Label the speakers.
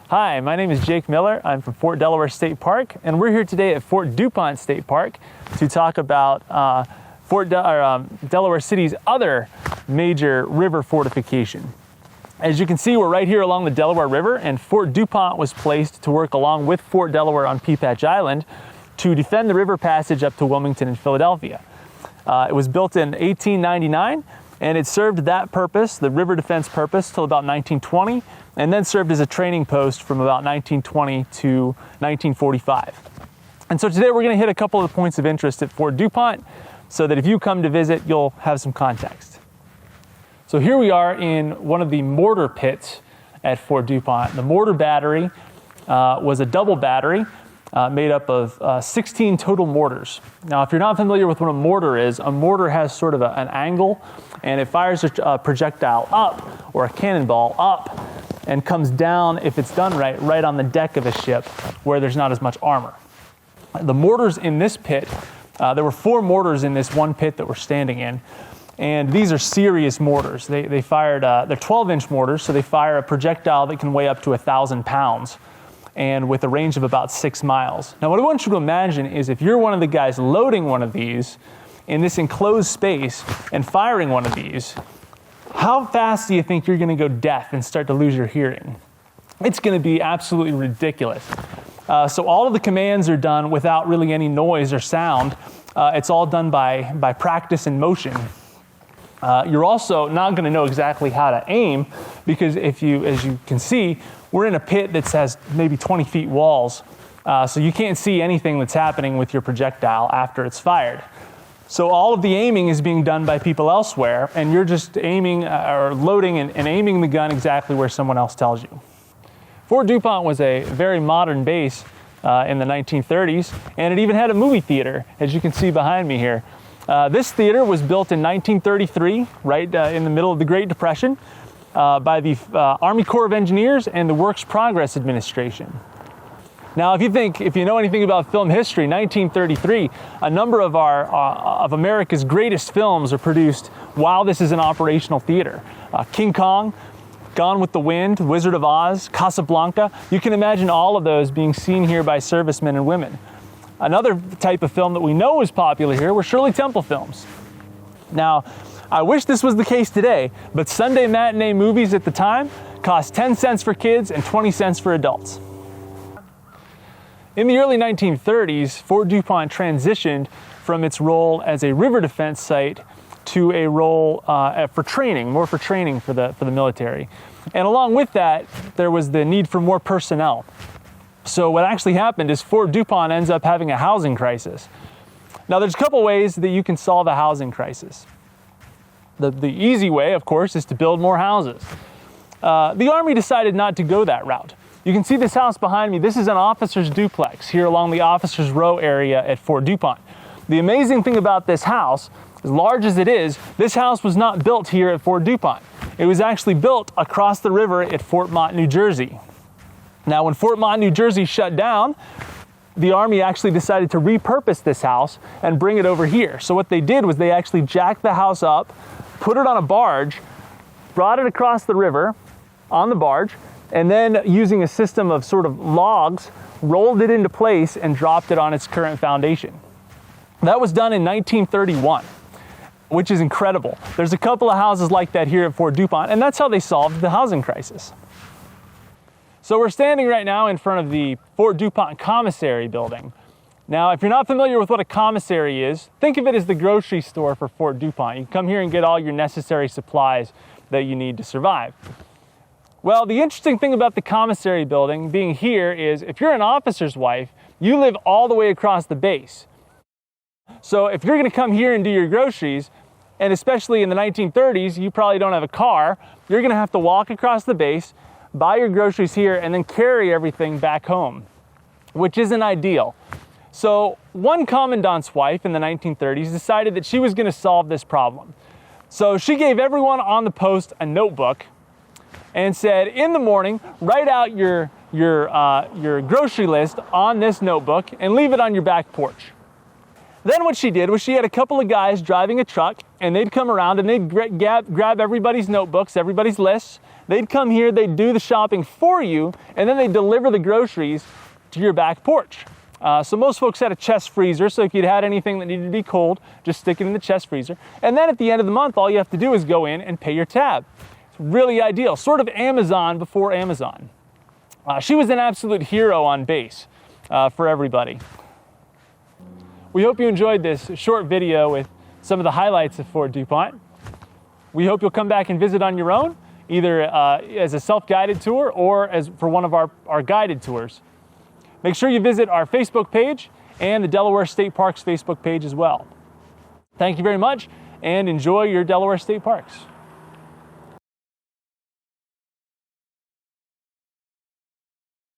Speaker 1: Hi, my name is Jake Miller. I'm from Fort Delaware State Park, and we're here today at Fort Dupont State Park to talk about Delaware City's other major river fortification. As you can see, we're right here along the Delaware River, and Fort Dupont was placed to work along with Fort Delaware on Peapatch Island to defend the river passage up to Wilmington and Philadelphia. It was built in 1899, and it served that purpose, the river defense purpose, till about 1920, and then served as a training post from about 1920 to 1945. And so today we're going to hit a couple of points of interest at Fort Dupont so that if you come to visit, you'll have some context. So here we are in one of the mortar pits at Fort Dupont. The Mortar Battery was a double battery made up of 16 total mortars. Now, if you're not familiar with what a mortar has sort of an angle, and it fires a projectile up or a cannonball up and comes down, if it's done right on the deck of a ship where there's not as much armor. The mortars in this pit, there were 4 mortars in this one pit that we're standing in, and these are serious mortars. They fired, they're 12-inch mortars, so they fire a projectile that can weigh up to 1,000 pounds and with a range of about 6 miles. Now, what I want you to imagine is if you're one of the guys loading one of these in this enclosed space and firing one of these, how fast do you think you're going to go deaf and start to lose your hearing? It's going to be absolutely ridiculous. So all of the commands are done without really any noise or sound. It's all done by practice and motion. You're also not going to know exactly how to aim because as you can see, we're in a pit that has maybe 20 feet walls. So you can't see anything that's happening with your projectile after it's fired. So all of the aiming is being done by people elsewhere, and you're just aiming or loading and aiming the gun exactly where someone else tells you. Fort Dupont was a very modern base in the 1930s, and it even had a movie theater, as you can see behind me here. This theater was built in 1933, right in the middle of the Great Depression, by the Army Corps of Engineers and the Works Progress Administration. Now, if you know anything about film history, 1933, a number of of America's greatest films are produced while this is an operational theater. King Kong, Gone with the Wind, Wizard of Oz, Casablanca. You can imagine all of those being seen here by servicemen and women. Another type of film that we know is popular here were Shirley Temple films. Now, I wish this was the case today, but Sunday matinee movies at the time cost 10 cents for kids and 20 cents for adults. In the early 1930s, Fort Dupont transitioned from its role as a river defense site to a role for training for the military. And along with that, there was the need for more personnel. So what actually happened is Fort Dupont ends up having a housing crisis. Now, there's a couple ways that you can solve a housing crisis. The easy way, of course, is to build more houses. The Army decided not to go that route. You can see this house behind me. This is an officer's duplex here along the officer's row area at Fort Dupont. The amazing thing about this house, as large as it is, this house was not built here at Fort Dupont. It was actually built across the river at Fort Mott, New Jersey. Now, when Fort Mott, New Jersey shut down, the Army actually decided to repurpose this house and bring it over here. So what they did was they actually jacked the house up, put it on a barge, brought it across the river on the barge, and then using a system of sort of logs, rolled it into place and dropped it on its current foundation. That was done in 1931, which is incredible. There's a couple of houses like that here at Fort Dupont, and that's how they solved the housing crisis. So we're standing right now in front of the Fort Dupont commissary building. Now, if you're not familiar with what a commissary is, think of it as the grocery store for Fort Dupont. You can come here and get all your necessary supplies that you need to survive. Well, the interesting thing about the commissary building being here is if you're an officer's wife, you live all the way across the base. So if you're going to come here and do your groceries, and especially in the 1930s, you probably don't have a car, you're going to have to walk across the base, buy your groceries here, and then carry everything back home, which isn't ideal. So one commandant's wife in the 1930s decided that she was going to solve this problem. So she gave everyone on the post a notebook and said, in the morning, write out your grocery list on this notebook and leave it on your back porch. Then what she did was she had a couple of guys driving a truck, and they'd come around and they'd grab everybody's notebooks, everybody's lists. They'd come here, they'd do the shopping for you, and then they'd deliver the groceries to your back porch. So most folks had a chest freezer, so if you'd had anything that needed to be cold, just stick it in the chest freezer. And then at the end of the month, all you have to do is go in and pay your tab. It's really ideal, sort of Amazon before Amazon. She was an absolute hero on base for everybody. We hope you enjoyed this short video with some of the highlights of Fort Dupont. We hope you'll come back and visit on your own, either as a self-guided tour or as for one of our guided tours. Make sure you visit our Facebook page and the Delaware State Parks Facebook page as well. Thank you very much, and enjoy your Delaware State Parks.